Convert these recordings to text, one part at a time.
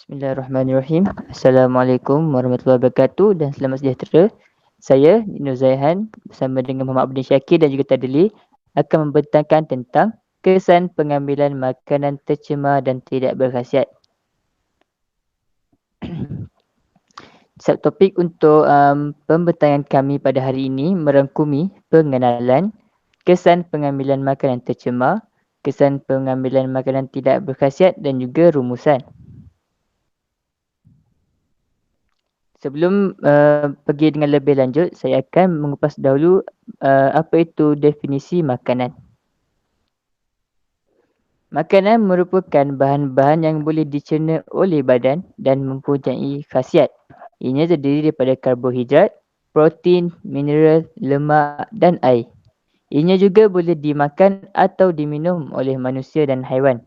Bismillahirrahmanirrahim. Assalamualaikum warahmatullahi wabarakatuh dan selamat sejahtera. Saya Nur Zaihan bersama dengan Muhammad Abdul Syakir dan juga Tadli akan membentangkan tentang kesan pengambilan makanan tercemar dan tidak berkhasiat. Subtopik untuk pembentangan kami pada hari ini merangkumi pengenalan, kesan pengambilan makanan tercemar, kesan pengambilan makanan tidak berkhasiat dan juga rumusan. Sebelum pergi dengan lebih lanjut, saya akan mengupas dahulu apa itu definisi makanan. Makanan merupakan bahan-bahan yang boleh dicerna oleh badan dan mempunyai khasiat. Ianya terdiri daripada karbohidrat, protein, mineral, lemak dan air. Ianya juga boleh dimakan atau diminum oleh manusia dan haiwan.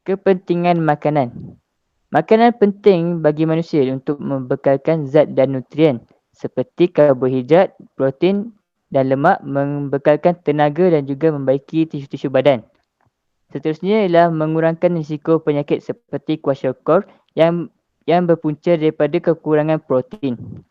Kepentingan makanan. Makanan penting bagi manusia untuk membekalkan zat dan nutrien seperti karbohidrat, protein dan lemak, membekalkan tenaga dan juga membaiki tisu-tisu badan. Seterusnya ialah mengurangkan risiko penyakit seperti kwashiorkor yang berpunca daripada kekurangan protein.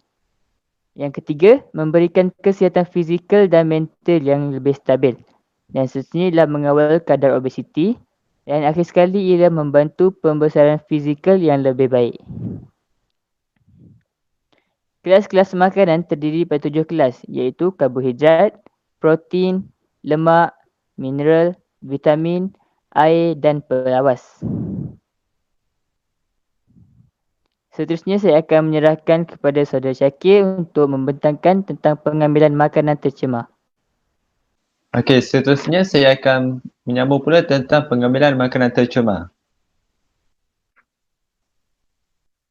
Yang ketiga, memberikan kesihatan fizikal dan mental yang lebih stabil. Dan seterusnya ialah mengawal kadar obesiti. Dan akhir sekali ialah membantu pembesaran fizikal yang lebih baik. Kelas-kelas makanan terdiri daripada 7 kelas iaitu karbohidrat, protein, lemak, mineral, vitamin, air dan pelawas. Seterusnya saya akan menyerahkan kepada saudara Syakir untuk membentangkan tentang pengambilan makanan tercemar. Okey, seterusnya saya akan menyambung pula tentang pengambilan makanan tercemar.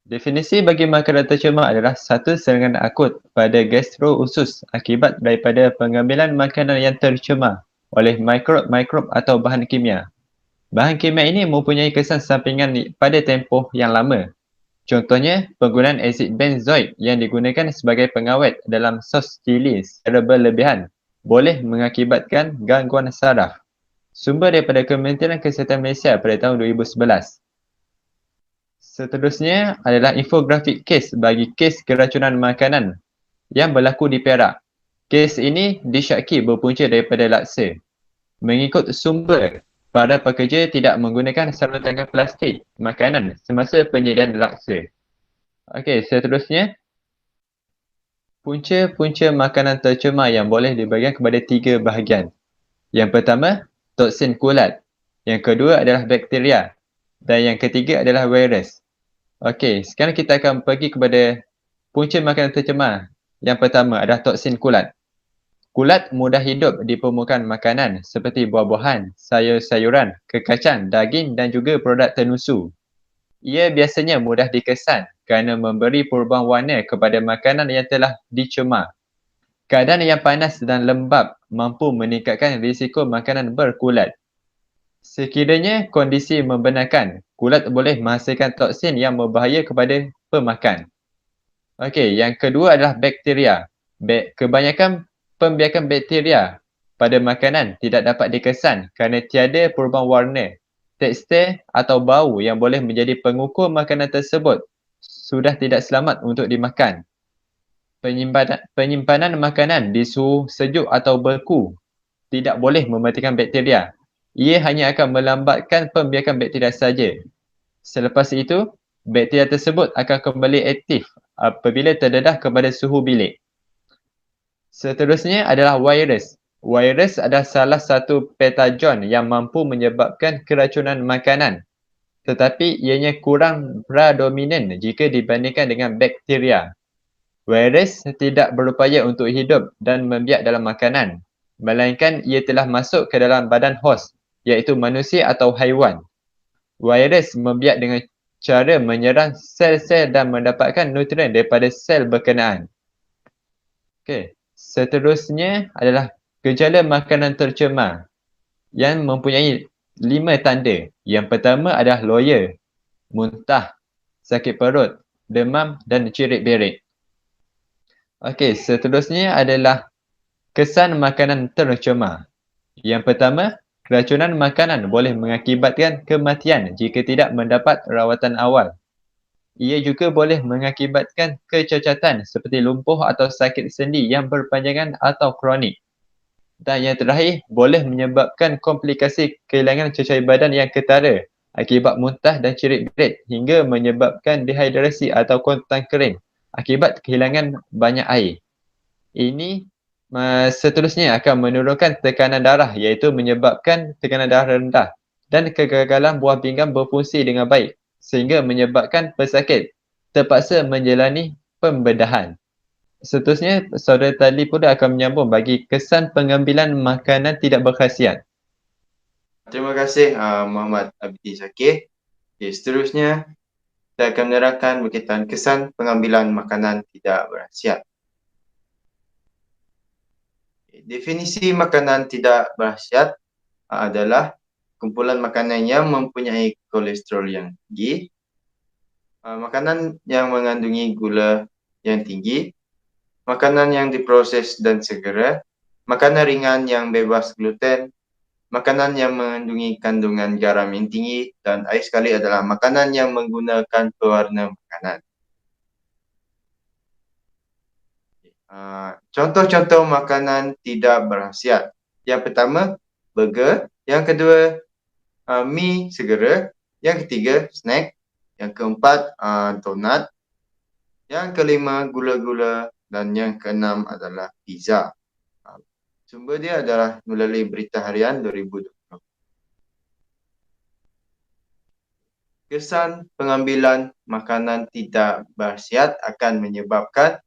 Definisi bagi makanan tercemar adalah satu serangan akut pada gastro-usus akibat daripada pengambilan makanan yang tercemar oleh mikrob atau bahan kimia. Bahan kimia ini mempunyai kesan sampingan pada tempoh yang lama. Contohnya, penggunaan asid benzoid yang digunakan sebagai pengawet dalam sos cili secara berlebihan boleh mengakibatkan gangguan saraf. Sumber daripada Kementerian Kesihatan Malaysia pada tahun 2011. Seterusnya adalah infografik kes bagi kes keracunan makanan yang berlaku di Perak. Kes ini disyaki berpunca daripada laksa. Mengikut sumber, para pekerja tidak menggunakan sarung tangan plastik makanan semasa penyediaan laksa. Okey, seterusnya, punca-punca makanan tercemar yang boleh dibahagikan kepada 3 bahagian. Yang pertama, toksin kulat. Yang kedua adalah bakteria. Dan yang ketiga adalah virus. Okey, sekarang kita akan pergi kepada punca makanan tercemar. Yang pertama adalah toksin kulat. Kulat mudah hidup di permukaan makanan seperti buah-buahan, sayur-sayuran, kekacang, daging dan juga produk tenusu. Ia biasanya mudah dikesan kerana memberi perubahan warna kepada makanan yang telah dicemar. Keadaan yang panas dan lembap mampu meningkatkan risiko makanan berkulat. Sekiranya kondisi membenarkan, kulat boleh menghasilkan toksin yang berbahaya kepada pemakan. Okey, yang kedua adalah bakteria. Kebanyakan pembiakan bakteria pada makanan tidak dapat dikesan kerana tiada perubahan warna, tekstur atau bau yang boleh menjadi pengukur makanan tersebut sudah tidak selamat untuk dimakan. Penyimpanan makanan di suhu sejuk atau beku tidak boleh mematikan bakteria. Ia hanya akan melambatkan pembiakan bakteria saja. Selepas itu, bakteria tersebut akan kembali aktif apabila terdedah kepada suhu bilik. Seterusnya adalah virus. Virus adalah salah satu patogen yang mampu menyebabkan keracunan makanan. Tetapi ianya kurang predominan jika dibandingkan dengan bakteria. Virus tidak berupaya untuk hidup dan membiak dalam makanan, melainkan ia telah masuk ke dalam badan hos, iaitu manusia atau haiwan. Virus membiak dengan cara menyerang sel-sel dan mendapatkan nutrien daripada sel berkenaan. Okey, seterusnya adalah gejala makanan tercemar yang mempunyai 5 tanda. Yang pertama adalah loya, muntah, sakit perut, demam dan cirit-berit. Okey, seterusnya adalah kesan makanan tercemar. Yang pertama, Keracunan makanan boleh mengakibatkan kematian jika tidak mendapat rawatan awal. Ia juga boleh mengakibatkan kecacatan seperti lumpuh atau sakit sendi yang berpanjangan atau kronik. Dan yang terakhir, boleh menyebabkan komplikasi kehilangan cecair badan yang ketara akibat muntah dan cerit-berit hingga menyebabkan dehidrasi atau kontan kering akibat kehilangan banyak air. Ini seterusnya akan menurunkan tekanan darah iaitu menyebabkan tekanan darah rendah dan kegagalan buah pinggang berfungsi dengan baik sehingga menyebabkan pesakit terpaksa menjalani pembedahan. Seterusnya, saudara tadi pula akan menyambung bagi kesan pengambilan makanan tidak berkhasiat. Terima kasih Muhammad Abdi Zakir. Okay, seterusnya, saya akan menerangkan berkaitan kesan pengambilan makanan tidak berkhasiat. Definisi makanan tidak berkhasiat adalah kumpulan makanan yang mempunyai kolesterol yang tinggi, makanan yang mengandungi gula yang tinggi, makanan yang diproses dan segera, makanan ringan yang bebas gluten, makanan yang mengandungi kandungan garam yang tinggi, dan akhir sekali adalah makanan yang menggunakan pewarna makanan. Contoh-contoh makanan tidak berkhasiat. Yang pertama, burger. Yang kedua, mi segera. Yang ketiga, snack. Yang keempat, donat. Yang kelima, gula-gula. Dan yang keenam adalah pizza. Sumber dia adalah melalui Berita Harian 2020. Kesan pengambilan makanan tidak berkhasiat akan menyebabkan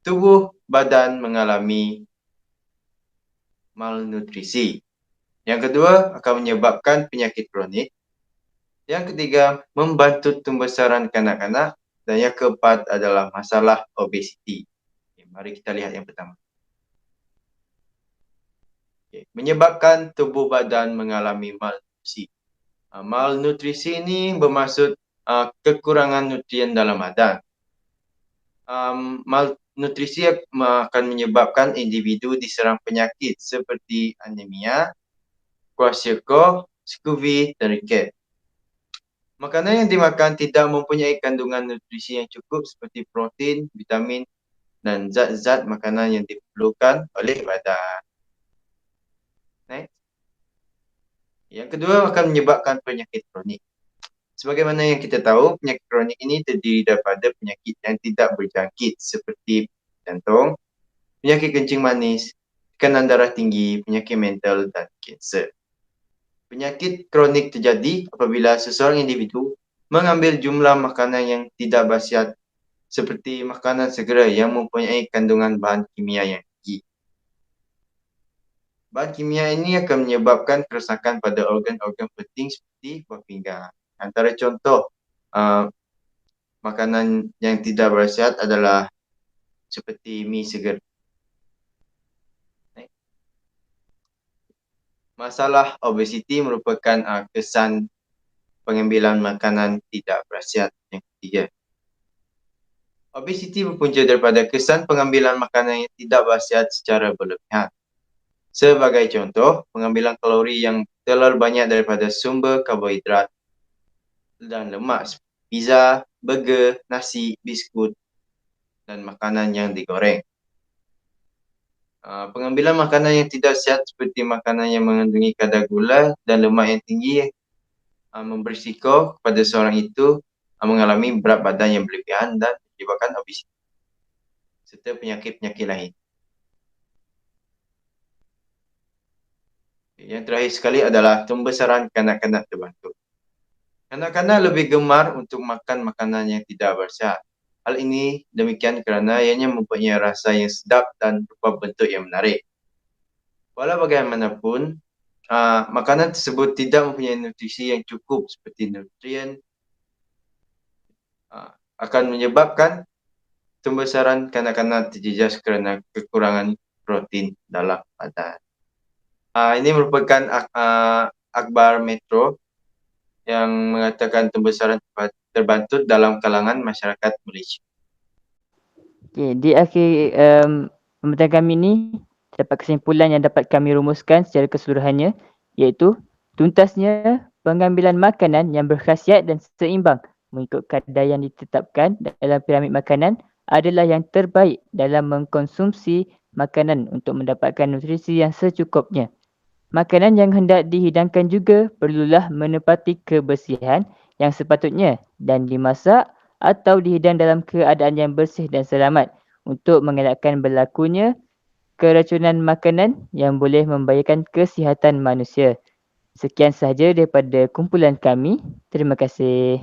tubuh badan mengalami malnutrisi. Yang kedua, akan menyebabkan penyakit kronik. Yang ketiga, membantu pembesaran kanak-kanak. Dan yang keempat adalah masalah obesiti. Okay, mari kita lihat yang pertama. Okay, menyebabkan tubuh badan mengalami malnutrisi. Malnutrisi ini bermaksud kekurangan nutrien dalam badan. Malnutrisi akan menyebabkan individu diserang penyakit seperti anemia, kwashiorkor, scurvy dan riket. Makanan yang dimakan tidak mempunyai kandungan nutrisi yang cukup seperti protein, vitamin dan zat-zat makanan yang diperlukan oleh badan. Next. Yang kedua akan menyebabkan penyakit kronik. Sebagaimana yang kita tahu, penyakit kronik ini terdiri daripada penyakit yang tidak berjangkit seperti jantung, penyakit kencing manis, tekanan darah tinggi, penyakit mental dan kanser. Penyakit kronik terjadi apabila seseorang individu mengambil jumlah makanan yang tidak berkhasiat seperti makanan segera yang mempunyai kandungan bahan kimia yang tinggi. Bahan kimia ini akan menyebabkan kerosakan pada organ-organ penting seperti buah pinggang. Antara contoh makanan yang tidak berkhasiat adalah seperti mi segar. Masalah obesiti merupakan kesan pengambilan makanan tidak berkhasiat yang ketiga. Obesiti berpunca daripada kesan pengambilan makanan yang tidak berkhasiat secara berlebihan. Sebagai contoh, pengambilan kalori yang terlalu banyak daripada sumber karbohidrat dan lemak, pizza, burger, nasi, biskut dan makanan yang digoreng. Pengambilan makanan yang tidak sihat seperti makanan yang mengandungi kadar gula dan lemak yang tinggi memberi risiko kepada seorang itu mengalami berat badan yang berlebihan dan menyebabkan obesiti serta penyakit-penyakit lain. Yang terakhir sekali adalah pembesaran kanak-kanak terbantu. Kanak-kanak lebih gemar untuk makan makanan yang tidak berkhasiat. Hal ini demikian kerana ianya mempunyai rasa yang sedap dan rupa bentuk yang menarik. Walau bagaimanapun, makanan tersebut tidak mempunyai nutrisi yang cukup seperti nutrien akan menyebabkan pembesaran kanak-kanak terjejas kerana kekurangan protein dalam badan. Ini merupakan akhbar Metro yang mengatakan pembesaran terbantut dalam kalangan masyarakat Malaysia. Okay, di akhir pembincangan kami ni, terdapat kesimpulan yang dapat kami rumuskan secara keseluruhannya iaitu tuntasnya pengambilan makanan yang berkhasiat dan seimbang mengikut kadar yang ditetapkan dalam piramid makanan adalah yang terbaik dalam mengkonsumsi makanan untuk mendapatkan nutrisi yang secukupnya. Makanan yang hendak dihidangkan juga perlulah menepati kebersihan yang sepatutnya dan dimasak atau dihidang dalam keadaan yang bersih dan selamat untuk mengelakkan berlakunya keracunan makanan yang boleh membahayakan kesihatan manusia. Sekian sahaja daripada kumpulan kami. Terima kasih.